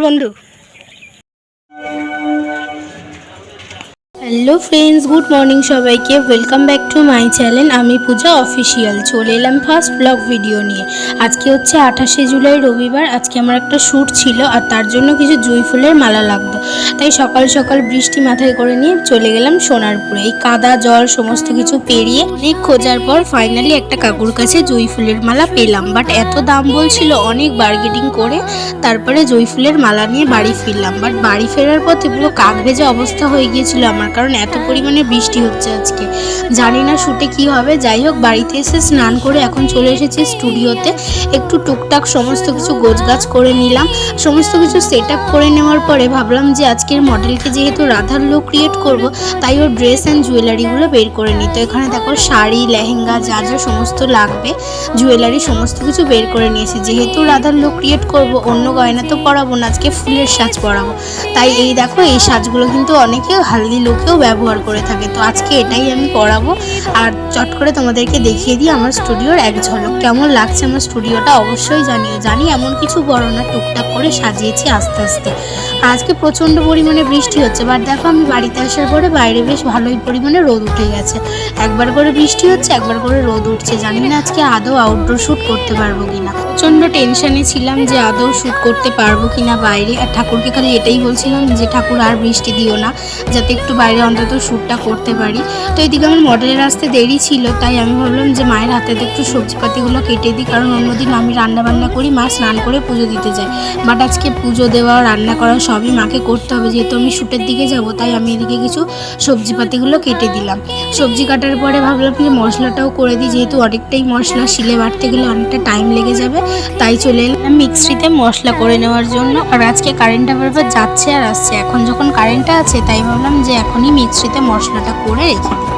বন্ধু। Hello friends, good morning সবাইকে। Welcome back to my channel. আমি পূজা অফিসিয়াল চলে এলাম ফার্স্ট ব্লগ ভিডিও নিয়ে। আজকে হচ্ছে 28শে জুলাই রবিবার। আজকে আমার একটা শ্যুট ছিল আর তার জন্য কিছু জুঁই ফুলের মালা লাগতো, তাই সকাল সকাল বৃষ্টি মাথায় করে নিয়ে চলে গেলাম সোনারপুরে। এই কাদা জল সমস্ত কিছু পেরিয়ে অনেক খোঁজার পর ফাইনালি একটা কাকুর কাছে জুঁই ফুলের মালা পেলাম। বাট এত দাম বলছিল, অনেক বার্গেনিং করে তারপরে জুঁই ফুলের মালা নিয়ে বাড়ি ফিরলাম। বাট বাড়ি ফেরার পথে পুরো কাক ভেজা অবস্থা হয়ে গিয়েছিল আমার, কারণ এত পরিমাণে বৃষ্টি হচ্ছে আজকে। জানি না শ্যুটে কি হবে। যাই হোক, বাড়িতে এসে স্নান করে এখন চলে এসেছি স্টুডিওতে। একটু টুকটাক সমস্ত কিছু গোছগাছ করে নিলাম। সমস্ত কিছু সেট আপ করে নেওয়ার পরে ভাবলাম যে আজকের মডেলকে যেহেতু রাধার লুক ক্রিয়েট করব, তাই ওর ড্রেস অ্যান্ড জুয়েলারিগুলো বের করে নিই। তো এখানে দেখো শাড়ি, লেহেঙ্গা, যা যা সমস্ত লাগবে, জুয়েলারি সমস্ত কিছু বের করে নিয়েছি। যেহেতু রাধার লুক ক্রিয়েট করব, অন্য গয়না তো পরাবো না, আজকে ফুলের সাজ পরাবো। তাই এই দেখো, এই সাজগুলো কিন্তু অনেকে হালদি লুকেও ব্যবহার করে থাকে, তো আজকে এটাই আমি পরাবো। আর চট করে তোমাদেরকে দেখিয়ে দিই আমার স্টুডিওর এক ঝলক। কেমন লাগছে আমার স্টুডিওটা অবশ্যই জানিও। জানি এমন কিছু বড় না, টুকটাক করে সাজিয়েছি আস্তে আস্তে। আজকে প্রচণ্ড পরিমাণে বৃষ্টি হচ্ছে, বাট দেখো আমি বাড়িতে আসার পরে বাইরে বেশ ভালোই পরিমাণে রোদ উঠে গেছে। একবার করে বৃষ্টি হচ্ছে, একবার করে রোদ উঠছে। জানি না আজকে আদৌ আউটডোর শ্যুট করতে পারবো কিনা। প্রচণ্ড টেনশনে ছিলাম যে আদৌ শ্যুট করতে পারবো কিনা বাইরে। আর ঠাকুরকে খালি এটাই বলছিলাম যে ঠাকুর আর বৃষ্টি দিও না, যাতে একটু বাইরে অন্তত শ্যুটটা করতে পারি। তো এদিকে আমার মডেলের আসতে দেরি ছিল, তাই আমি ভাবলাম যে মায়ের হাতে একটু সবজিপাতিগুলো কেটে দিই, কারণ অন্যদিন আমি রান্নাবান্না করি, মা স্নান করে পুজো দিতে যায়। বাট আজকে পুজো দেওয়া, রান্না করা সবই মাকে করতে হবে, যেহেতু আমি শ্যুটের দিকে যাব। তাই আমি এদিকে কিছু সবজিপাতিগুলো কেটে দিলাম। সবজি কাটার পরে ভাবলাম যে মশলাটাও করে দিই, যেহেতু অনেকটাই মশলা, শিলে বাটতে গেলে অনেকটা টাইম লেগে যাবে। তাই চলে এলাম মিক্সিতে মশলা করে নেওয়ার জন্য। আর আজকে কারেন্টটা বারবার যাচ্ছে আর আসছে, এখন যখন কারেন্টটা আছে তাই ভাবলাম যে এখনই মিক্সিতে মশলাটা করে রেখে দিই।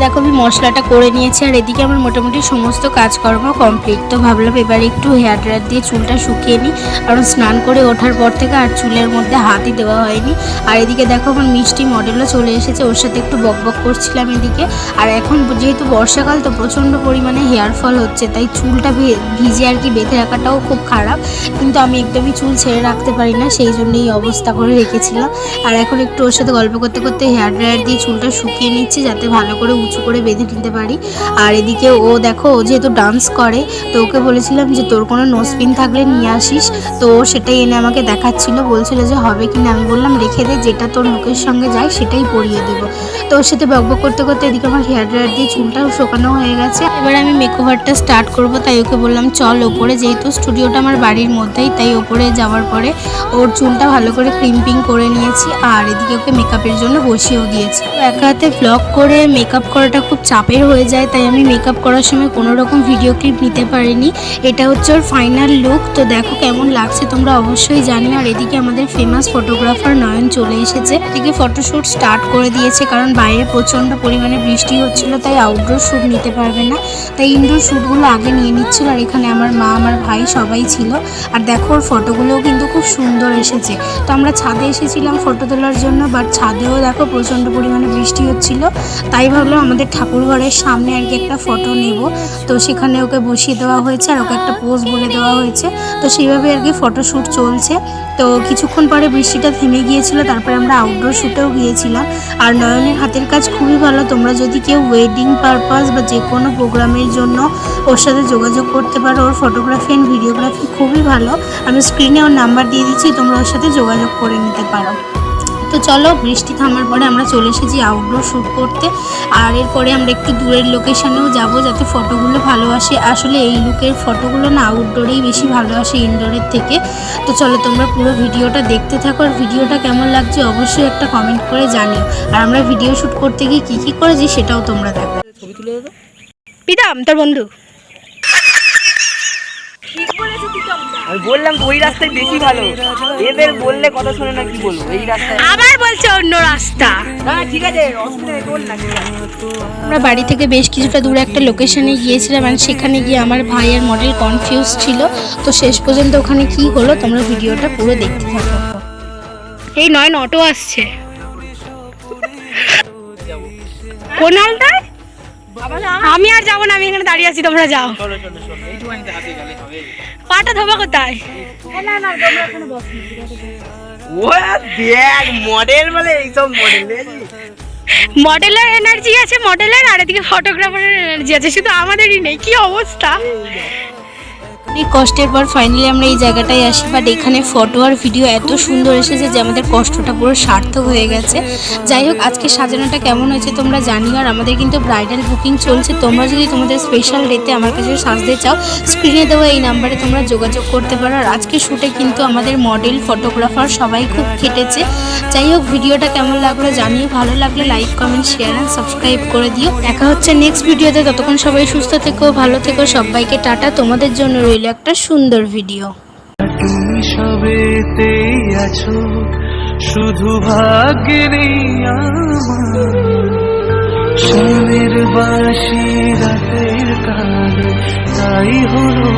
দেখো আমি মশলাটা করে নিয়েছি, আর এদিকে আমার মোটামুটি সমস্ত কাজকর্ম কমপ্লিট। তো ভাবলাম এবার একটু হেয়ার ড্রায়ার দিয়ে চুলটা শুকিয়ে নিই, কারণ স্নান করে ওঠার পর থেকে আর চুলের মধ্যে হাতই দেওয়া হয়নি। আর এদিকে দেখো আমার মিষ্টি মডেলও চলে এসেছে, ওর সাথে একটু বকবক করছিলাম এদিকে। আর এখন যেহেতু বর্ষাকাল, তো প্রচণ্ড পরিমাণে হেয়ার ফল হচ্ছে, তাই চুলটা ভিজে আর কি বেঁধে রাখাটাও খুব খারাপ। কিন্তু আমি একদমই চুল ছেড়ে রাখতে পারি না, সেই জন্য এই অবস্থা করে রেখেছিলাম। আর এখন একটু ওর সাথে গল্প করতে করতে হেয়ার ড্রায়ার দিয়ে চুলটা শুকিয়ে নিচ্ছি, যাতে ভালো করে উঁচু করে বেঁধে নিতে পারি। আর এদিকে ও দেখো, ও যেহেতু ডান্স করে, তো ওকে বলেছিলাম যে তোর কোনো নোজপিন থাকলে নিয়ে আসিস। তো ও সেটাই এনে আমাকে দেখাচ্ছিল, বলছিল যে হবে কিনা। আমি বললাম রেখে দে, যেটা তোর লুকের সঙ্গে যায় সেটাই পরিয়ে দেবো। তো ওর সাথে বকবক করতে করতে এদিকে আমার হেয়ার ড্রায়ার দিয়ে চুলটাও শুকানো হয়ে গেছে। এবার আমি মেকওভারটা স্টার্ট করব, তাই ওকে বললাম চল ওপরে, যেহেতু স্টুডিওটা আমার বাড়ির মধ্যেই, তাই ওপরে যাওয়ার পরে ওর চুলটা ভালো করে ক্রিম্পিং করে নিয়েছি। আর এদিকে ওকে মেকআপের জন্য বসিয়েও দিয়েছি। একা হাতে ব্লগ করে মেকআপ করাটা খুব চাপের হয়ে যায়, তাই আমি মেকআপ করার সময় কোনো রকম ভিডিও ক্লিপ নিতে পারিনি। এটা হচ্ছে ওর ফাইনাল লুক। তো দেখো কেমন লাগছে তোমরা অবশ্যই জানিও। আর এদিকে আমাদের ফেমাস ফটোগ্রাফার নয়ন চলে এসেছে, এদিকে ফটোশ্যুট স্টার্ট করে দিয়েছে, কারণ বাইরে প্রচণ্ড পরিমাণে বৃষ্টি হচ্ছিল, তাই আউটডোর শ্যুট নিতে পারবে না, তাই ইনডোর শ্যুটগুলো আগে নিয়ে নিচ্ছিল। আর এখানে আমার মা, আমার ভাই সবাই ছিল। আর দেখো ওর ফটোগুলোও কিন্তু খুব সুন্দর এসেছে। তো আমরা ছাদে এসেছিলাম ফটো তোলার জন্য, বাট ছাদেও দেখো প্রচণ্ড পরিমাণে বৃষ্টি হচ্ছিল, তাই ভাবলাম আমাদের ঠাকুর ঘরের সামনে আর কি একটা ফটো নেব। তো সেখানে ওকে বসিয়ে দেওয়া হয়েছে, আর ওকে একটা পোজ বলে দেওয়া হয়েছে। তো সেইভাবে আর কি ফটোশ্যুট চলছে। তো কিছুক্ষণ পরে বৃষ্টিটা থেমে গিয়েছিল, তারপরে আমরা আউটডোর শ্যুটেও গিয়েছিলাম। আর নয়নের হাতের কাজ খুবই ভালো। তোমরা যদি কেউ ওয়েডিং পারপাস বা যে কোনো প্রোগ্রামের জন্য ওর সাথে যোগাযোগ করতে পারো, ওর ফটোগ্রাফি অ্যান্ড ভিডিওগ্রাফি খুবই ভালো। আমি স্ক্রিনে ওর নাম্বার দিয়ে দিচ্ছি, তোমরা ওর সাথে যোগাযোগ করে নিতে পারো। তো চলো, বৃষ্টি থামার পরে আমরা চলে এসেছি আউটডোর শ্যুট করতে। আর এরপরে আমরা একটু দূরের লোকেশানেও যাব, যাতে ফটোগুলো ভালো আসে। আসলে এই লুকের ফটোগুলো না আউটডোরেই বেশি ভালো আসে ইনডোরের থেকে। তো চলো তোমরা পুরো ভিডিওটা দেখতে থাকো, আর ভিডিওটা কেমন লাগছে অবশ্যই একটা কমেন্ট করে জানিও। আর আমরা ভিডিও শ্যুট করতে গিয়ে কী কী করেছি সেটাও তোমরা দেখো। ছবি তুলে দেবো পিতাম, তোর বন্ধু। আমি বললাম তো ওই রাস্তায় বেশি ভালো, এদের বললে কথা শোনে না, কি বলবো এই রাস্তায়। আবার বলছে অন্য রাস্তা। না ঠিক আছে, অসুবিধা নেই, বল না। আমরা বাড়ি থেকে বেশ কিছুটা দূরে একটা লোকেশনে গিয়েছিলাম, আর সেখানে গিয়ে আমার ভাইয়ের মডেল কনফিউজ ছিল। তো শেষ পর্যন্ত ওখানে কি হলো তোমরা ভিডিওটা পুরো দেখতে থাকো। এই নয়ন অটো আসছে কোন হালটায়? আবার আমি আর যাবো না, আমি এখানে দাঁড়িয়ে আছি, তোমরা যাও। পাটা ধোবা কোথায়? ও দেখ মডেল বলে এইসব মডেল মডেলের এনার্জি আছে মডেলের, আর এদিকে ফটোগ্রাফারের এনার্জি আছে, শুধু আমাদেরই নেই। কি অবস্থা! অনেক কষ্টের পর ফাইনালি আমরা এই জায়গাটায় আসি, বাট এখানে ফটো আর ভিডিও এত সুন্দর এসেছে যে আমাদের কষ্টটা পুরো সার্থক হয়ে গেছে। যাই হোক, আজকে সাজানোটা কেমন হয়েছে তোমরা জানিও। আর আমাদের কিন্তু ব্রাইডাল বুকিং চলছে। তোমরা যদি তোমাদের স্পেশাল ডেতে আমার কাছে সাজতে চাও, স্ক্রিনে দেওয়া এই নাম্বারে তোমরা যোগাযোগ করতে পারো। আর আজকে শ্যুটে কিন্তু আমাদের মডেল, ফটোগ্রাফার সবাই খুব খেটেছে। যাই হোক, ভিডিওটা কেমন লাগলো জানিও। ভালো লাগলে like, comment, share and subscribe করে দিও। দেখা হচ্ছে নেক্সট ভিডিওতে। ততক্ষণ সবাই সুস্থ থেকো, ভালো থেকো। সবাইকে টাটা। তোমাদের জন্য রইল একটা সুন্দর ভিডিও। তুমি সবেতেই আছো, শুধু ভাগ্যে নেই আমার। সোনের বাঁশি রাতের কালে তাই হলো